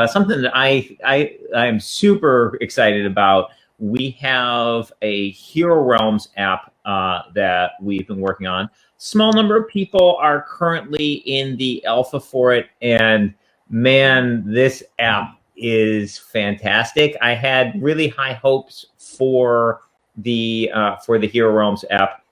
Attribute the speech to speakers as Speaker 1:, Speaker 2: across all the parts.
Speaker 1: Something that I'm super excited about. We have a Hero Realms app that we've been working on. Small number of people are currently in the alpha for it, and man, this app is fantastic. I had really high hopes for the Hero Realms app.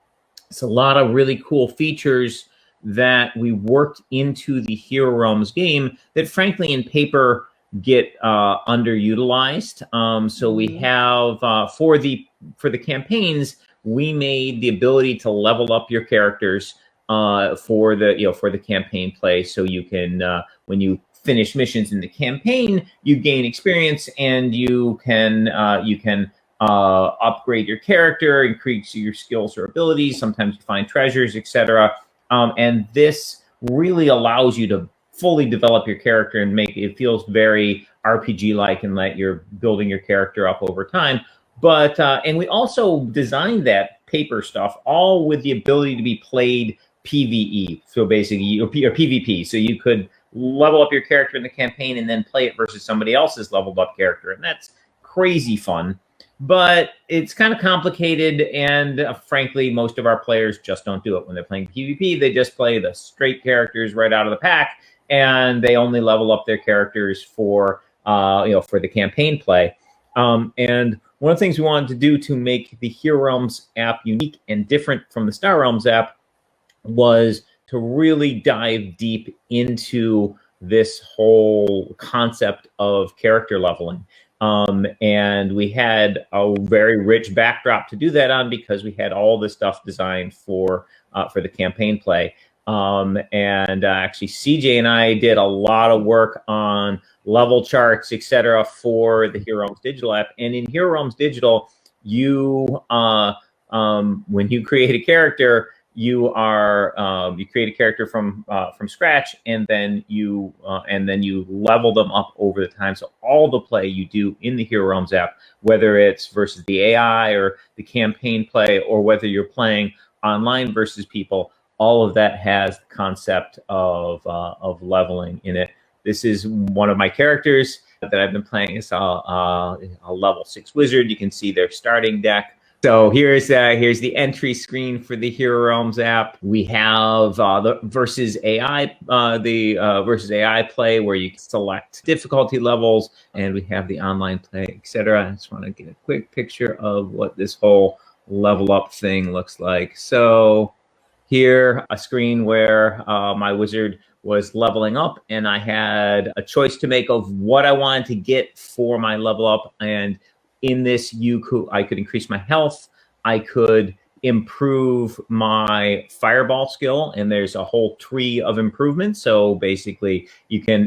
Speaker 1: It's a lot of really cool features that we worked into the Hero Realms game that, frankly, in paper get underutilized. So we have for the campaigns, we made the ability to level up your characters for the campaign play. So you can when you finish missions in the campaign, you gain experience, and you can upgrade your character, increase your skills or abilities. Sometimes you find treasures, etc. And this really allows you to fully develop your character and make it feels very RPG-like, and that you're building your character up over time. But and we also designed that paper stuff all with the ability to be played PvE, so basically, or PvP. So you could level up your character in the campaign and then play it versus somebody else's leveled up character, and that's crazy fun. But it's kind of complicated, and frankly, most of our players just don't do it when they're playing PvP. They just play the straight characters right out of the pack, and they only level up their characters for for the campaign play. And one of the things we wanted to do to make the Hero Realms app unique and different from the Star Realms app was to really dive deep into this whole concept of character leveling. And we had a very rich backdrop to do that on, because we had all this stuff designed for the campaign play. And actually, CJ and I did a lot of work on level charts, etc., for the Hero Realms Digital app. And in Hero Realms Digital, you when you create a character, you create a character from scratch, and then you level them up over the time. So all the play you do in the Hero Realms app, whether it's versus the AI or the campaign play, or whether you're playing online versus people, all of that has the concept of leveling in it. This is one of my characters that I've been playing. It's a level 6 wizard. You can see their starting deck. So here's the entry screen for the Hero Realms app. We have the versus AI play, where you can select difficulty levels, and we have the online play, etc. I just want to get a quick picture of what this whole level up thing looks like. So here, a screen where my wizard was leveling up, and I had a choice to make of what I wanted to get for my level up. And in this, I could increase my health, I could improve my fireball skill, and there's a whole tree of improvements. So basically, you can,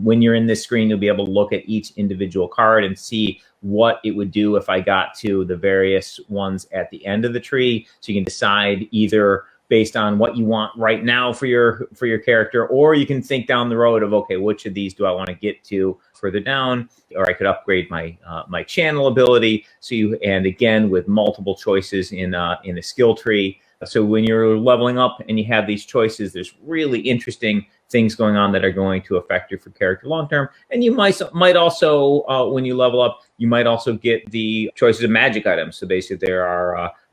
Speaker 1: when you're in this screen, you'll be able to look at each individual card and see what it would do if I got to the various ones at the end of the tree. So you can decide either based on what you want right now for your character, or you can think down the road of, okay, which of these do I want to get to further down, or I could upgrade my my channel ability. So and again, with multiple choices in a skill tree. So when you're leveling up and you have these choices, there's really interesting things going on that are going to affect your character long term. And you might also when you level up, you might also get the choices of magic items. So basically,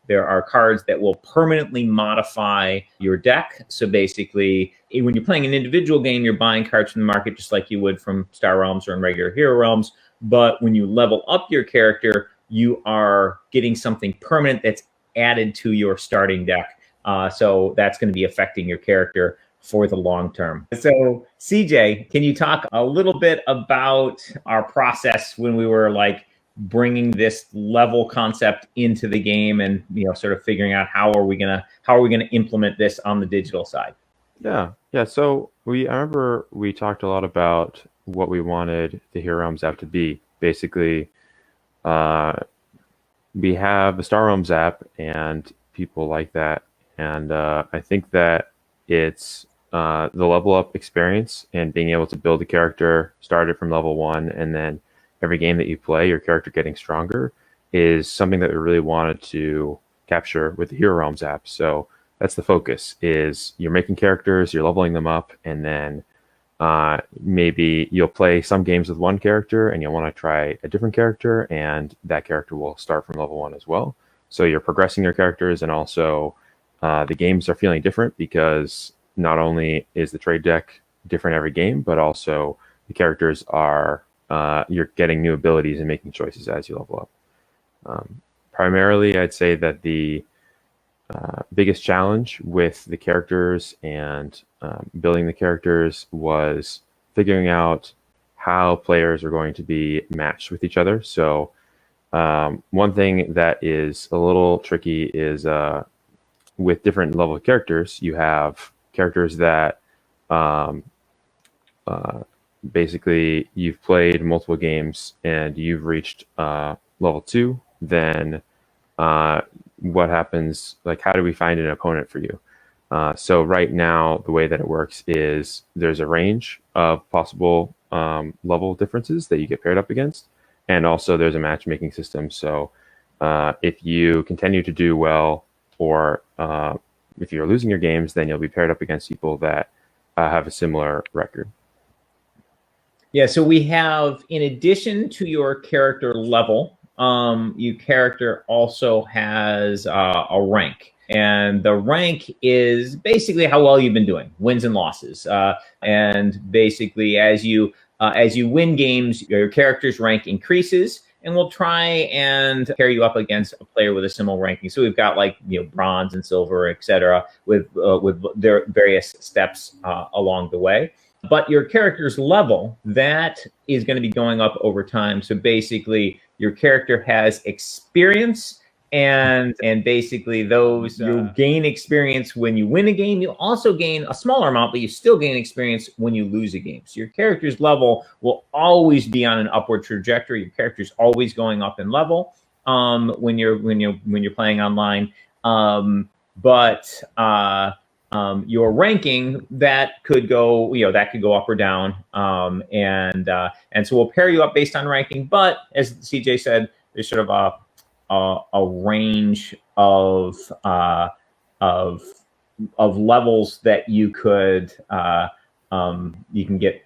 Speaker 1: there are cards that will permanently modify your deck. So basically, when you're playing an individual game, you're buying cards from the market just like you would from Star Realms or in regular Hero Realms. But when you level up your character, you are getting something permanent that's added to your starting deck. So that's going to be affecting your character for the long term. So CJ, can you talk a little bit about our process when we were bringing this level concept into the game, and sort of figuring out how are we gonna implement this on the digital side?
Speaker 2: Yeah. So I remember we talked a lot about what we wanted the Hero Realms app to be. Basically, we have the Star Realms app, and people like that, and I think that it's the level up experience and being able to build a character started from level 1, and then every game that you play, your character getting stronger, is something that we really wanted to capture with the Hero Realms app. So that's the focus, is you're making characters, you're leveling them up, and then maybe you'll play some games with one character and you'll want to try a different character, and that character will start from level 1 as well. So you're progressing your characters, and also the games are feeling different because not only is the trade deck different every game, but also the characters are you're getting new abilities and making choices as you level up. Primarily, I'd say that the biggest challenge with the characters and building the characters was figuring out how players are going to be matched with each other. So one thing that is a little tricky is with different level of characters, you have characters that basically you've played multiple games and you've reached level 2, then what happens, like how do we find an opponent for you? So right now, the way that it works is there's a range of possible level differences that you get paired up against. And also there's a matchmaking system. So if you continue to do well, or if you're losing your games, then you'll be paired up against people that have a similar record.
Speaker 1: Yeah, so we have, in addition to your character level, your character also has a rank. And the rank is basically how well you've been doing, wins and losses. And basically, as you win games, your character's rank increases, and we'll try and pair you up against a player with a similar ranking. So we've got, like, bronze and silver, etc., with their various steps along the way. But your character's level, that is going to be going up over time. So basically, your character has experience, and basically those you gain experience when you win a game. You also gain a smaller amount, but you still gain experience when you lose a game. So your character's level will always be on an upward trajectory. Your character's always going up in level when you're playing online. Your ranking, that could go up or down, and so we'll pair you up based on ranking. But as CJ said, there's sort of a range of levels that you can get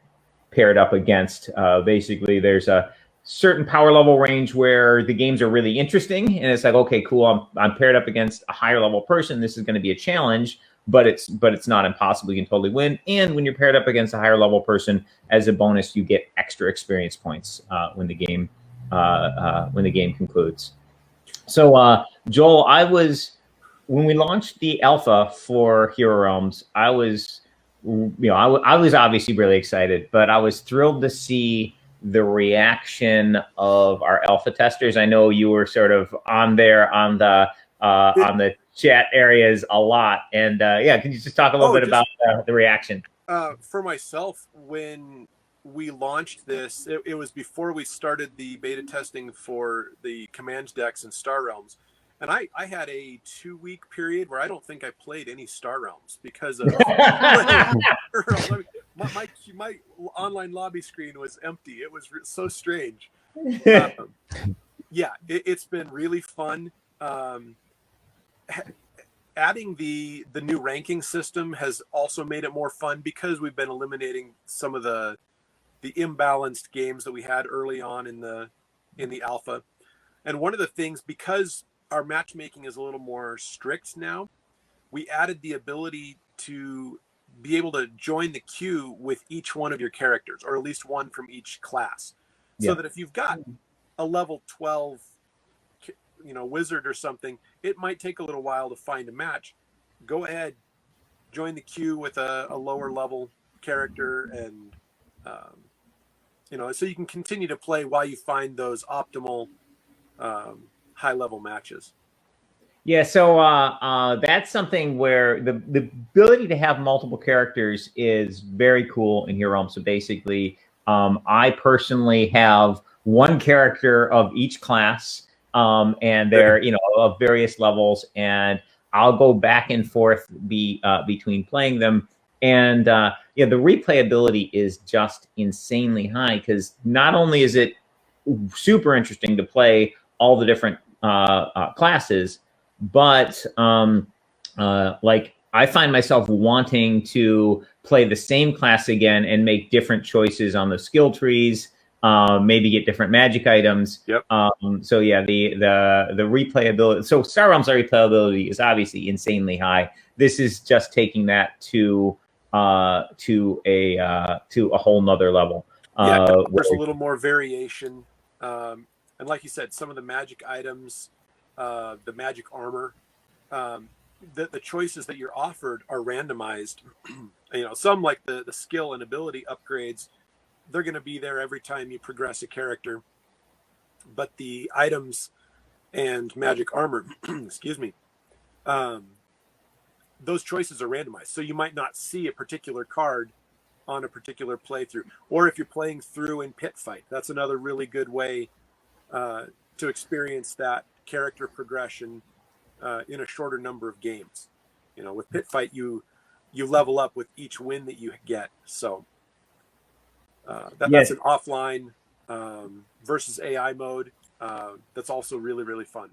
Speaker 1: paired up against. Basically, there's a certain power level range where the games are really interesting, and it's like, okay, cool, I'm paired up against a higher level person. This is going to be a challenge. But it's not impossible. You can totally win. And when you're paired up against a higher level person, as a bonus, you get extra experience points when the game concludes. So Joel, when we launched the alpha for Hero Realms, I was obviously really excited, but I was thrilled to see the reaction of our alpha testers. I know you were sort of on the chat areas a lot, and can you just talk a little bit about the reaction?
Speaker 3: For myself, when we launched this, it was before we started the beta testing for the Command decks and Star Realms, and I had a 2-week period where I don't think I played any Star Realms because of my online lobby screen was empty. It was so strange. It's been really fun. Adding the new ranking system has also made it more fun because we've been eliminating some of the imbalanced games that we had early on in the alpha. And one of the things, because our matchmaking is a little more strict now, we added the ability to be able to join the queue with each one of your characters, or at least one from each class. So that if you've got a level 12 wizard or something, it might take a little while to find a match. Go ahead, join the queue with a lower level character, and so you can continue to play while you find those optimal high level matches.
Speaker 1: Yeah, so that's something where the ability to have multiple characters is very cool in Hero Realms. So basically, I personally have one character of each class. And they're of various levels, and I'll go back and forth between playing them, and the replayability is just insanely high, because not only is it super interesting to play all the different classes, but like I find myself wanting to play the same class again and make different choices on the skill trees, maybe get different magic items.
Speaker 3: Yep.
Speaker 1: So yeah, the replayability. So Star Realms replayability is obviously insanely high. This is just taking that to a whole nother level.
Speaker 3: There's a little more variation, and like you said, some of the magic items, the magic armor, the choices that you're offered are randomized. Some like the skill and ability upgrades, they're going to be there every time you progress a character, but the items and magic armor, excuse me, those choices are randomized. So you might not see a particular card on a particular playthrough, or if you're playing through in pit fight, that's another really good way to experience that character progression in a shorter number of games. With pit fight, you level up with each win that you get. So that's an offline versus AI mode. That's also really, really fun.